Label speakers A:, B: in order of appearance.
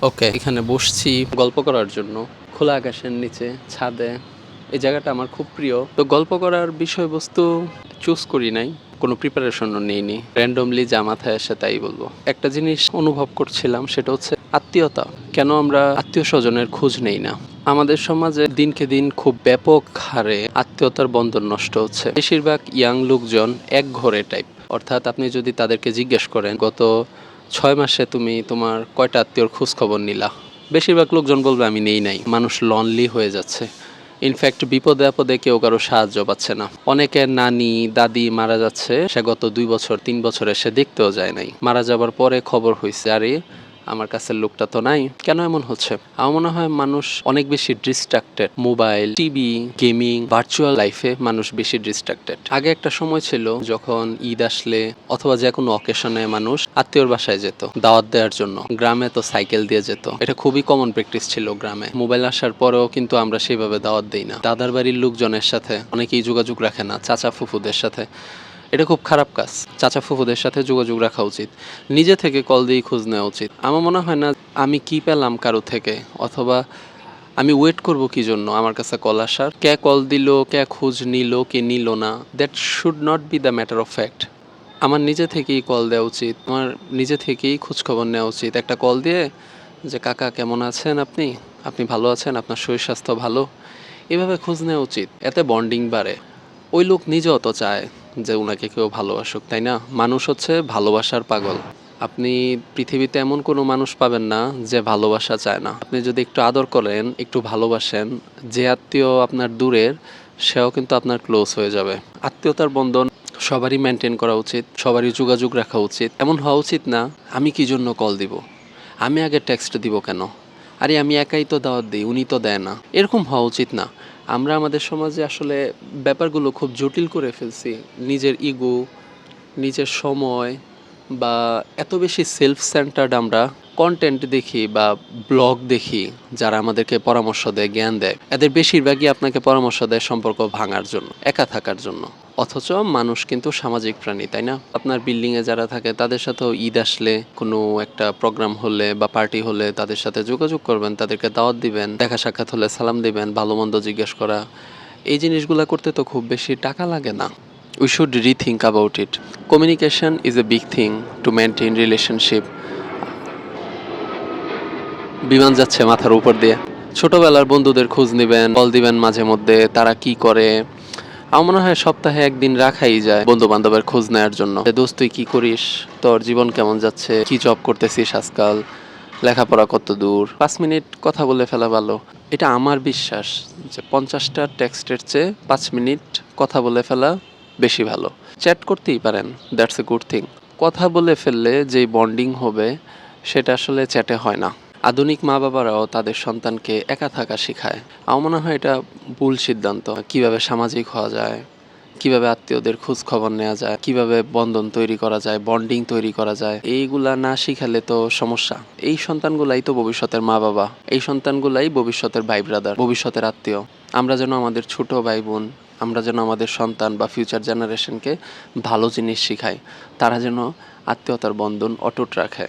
A: ওকে, এখানে বসছি গল্প করার জন্য খোলা আকাশের নিচে ছাদে। এই জায়গাটা আমার খুব প্রিয়। তো গল্প করার বিষয়বস্তু চুজ করি নাই, কোনো প্রিপারেশনও নেইনি, র্যান্ডমলি যা মাথায় আসে তাই বলবো। একটা জিনিস অনুভব করছিলাম, সেটা হচ্ছে আত্মীয়তা। কেন আমরা আত্মীয় স্বজনের খোঁজ নেই না? আমাদের সমাজে দিনকে দিন খুব ব্যাপক হারে আত্মীয়তার বন্ধন নষ্ট হচ্ছে। বেশিরভাগ ইয়াং লোকজন এক ঘরে টাইপ, অর্থাৎ আপনি যদি তাদেরকে জিজ্ঞেস করেন গত 6 মাসে তুমি তোমার কয়টা আত্মীয়র খোঁজ খবর নিলা, বেশিরভাগ লোকজন বলবে আমি নেই নাই। মানুষ লনলি হয়ে যাচ্ছে। ইনফ্যাক্ট বিপদে আপদে কেউ কারো সাহায্য পাচ্ছে না। অনেকের নানি দাদি মারা যাচ্ছে, সে গত 2 বছর 3 বছরে সে দেখতেও যায় নাই। মারা যাবার পরে খবর হয়েছে, আরে আমার কাছের লোকটা তো নাই। কেন এমন হচ্ছে? আমার মনে হয় মানুষ অনেক বেশি distracted. Mobile, TV, gaming, virtual লাইফে মানুষ বেশি ডিস্ট্রাক্টেড। আগে একটা সময় ছিল যখন ঈদ আসলে অথবা যে কোনো অকেশনে মানুষ আত্মীয়র বাসায় যেত দাওয়াত দেওয়ার জন্য। গ্রামে তো সাইকেল দিয়ে যেত, এটা খুবই কমন প্র্যাকটিস ছিল গ্রামে। মোবাইল আসার পরেও কিন্তু আমরা সেইভাবে দাওয়াত দিই না। দাদার বাড়ির লোকজনের সাথে অনেকেই যোগাযোগ রাখে না, চাচা ফুফুদের সাথে। এটা খুব খারাপ কাজ। চাচা ফুফুদের সাথে যোগাযোগ রাখা উচিত, নিজে থেকে কল দিয়ে খোঁজ নেওয়া উচিত। আমার মনে হয় না আমি কি পেলাম কারো থেকে, অথবা আমি ওয়েট করব কি জন্য আমার কাছে কল আসার। কে কল দিল, কে খোঁজ নিল, কে নিল না, that should not be the matter of fact. আমার নিজে থেকেই কল দেওয়া উচিত, আমার নিজে থেকেই খোঁজখবর নেওয়া উচিত। একটা কল দিয়ে যে কাকা কেমন আছেন, আপনি আপনি ভালো আছেন, আপনার শরীর স্বাস্থ্য ভালো, এভাবে খোঁজ নেওয়া উচিত। এতে বন্ডিং বাড়ে। ওই লোক নিজেও তো চায় যে ওনাকে কেউ ভালোবাসুক, তাই না? মানুষ হচ্ছে ভালোবাসার পাগল। আপনি পৃথিবীতে এমন কোনো মানুষ পাবেন না যে ভালোবাসা চায় না। আপনি যদি একটু আদর করেন, একটু ভালোবাসেন, যে আত্মীয় আপনার দূরের সেও কিন্তু আপনার ক্লোজ হয়ে যাবে। আত্মীয়তার বন্ধন সবারই মেনটেন করা উচিত, সবারই যোগাযোগ রাখা উচিত। এমন হওয়া উচিত না আমি কি জন্য কল দিব, আমি আগে টেক্সট দিব কেন, আরে আমি একাই তো দাওয়াত দিই, উনি তো দেয় না। এরকম হওয়া উচিত না। আমরা আমাদের সমাজে আসলে ব্যাপারগুলো খুব জটিল করে ফেলছি। নিজের ইগো, নিজের সময়, বা এত বেশি সেলফ সেন্টার্ড আমরা কন্টেন্ট দেখি বা ব্লগ দেখি, যারা আমাদেরকে পরামর্শ দেয়, জ্ঞান দেয়, এদের বেশিরভাগই আপনাকে পরামর্শ দেয় সম্পর্ক ভাঙার জন্য, একা থাকার জন্য। অথচ মানুষ কিন্তু সামাজিক প্রাণী, তাই না? আপনার বিল্ডিংয়ে যারা থাকে তাদের সাথেও ঈদ আসলে, কোনো একটা প্রোগ্রাম হলে বা পার্টি হলে তাদের সাথে যোগাযোগ করবেন, তাদেরকে দাওয়াত দিবেন, দেখা সাক্ষাৎ হলে সালাম দিবেন, ভালো মন্দ জিজ্ঞেস করা। এই জিনিসগুলো করতে তো খুব বেশি টাকা লাগে না। We should rethink about it. Communication is a big thing to maintain relationship. বিমান যাচ্ছে মাথার উপর দিয়ে। ছোটবেলার বন্ধুদের খোঁজ নেবেন, কল দিবেন মাঝে মধ্যে, তারা কি করে। আমার মনে হয় সপ্তাহে একদিন রাখাই যায় বন্ধু বান্ধবের খোঁজ নেওয়ার জন্য। দোস্ত তুই কি করিস, তোর জীবন কেমন যাচ্ছে, কি জব করতেছিস আজকাল, লেখাপড়া কত দূর। 5 মিনিট কথা বলে ফেলা ভালো। এটা আমার বিশ্বাস যে 50টা টেক্সটের চেয়ে 5 মিনিট কথা বলে ফেলা বেশি ভালো। চ্যাট করতেই পারেন, দ্যাটস এ গুড থিং। কথা বলে ফেললে যেই বন্ডিং হবে সেটা আসলে চ্যাটে হয় না। আধুনিক মা বাবারাও তাদের সন্তানকে একা থাকা শেখায়। আমার মনে হয় এটা ভুল সিদ্ধান্ত। কিভাবে সামাজিক হওয়া যায়, কিভাবে আত্মীয়দের খোঁজ খবর নেওয়া যায়, কিভাবে বন্ধন তৈরি করা যায়, বন্ডিং তৈরি করা যায়, এইগুলা না শিখালে তো সমস্যা। এই সন্তানগুলাই তো ভবিষ্যতের মা বাবা, এই সন্তানগুলাই ভবিষ্যতের ভাই ব্রাদার, ভবিষ্যতের আত্মীয়। আমরা যেন আমাদের ছোট ভাই বোন, আমরা যেন আমাদের সন্তান বা ফিউচার জেনারেশনকে ভালো জিনিস শিখাই, তারা যেন আত্মীয়তার বন্ধন অটুট রাখে।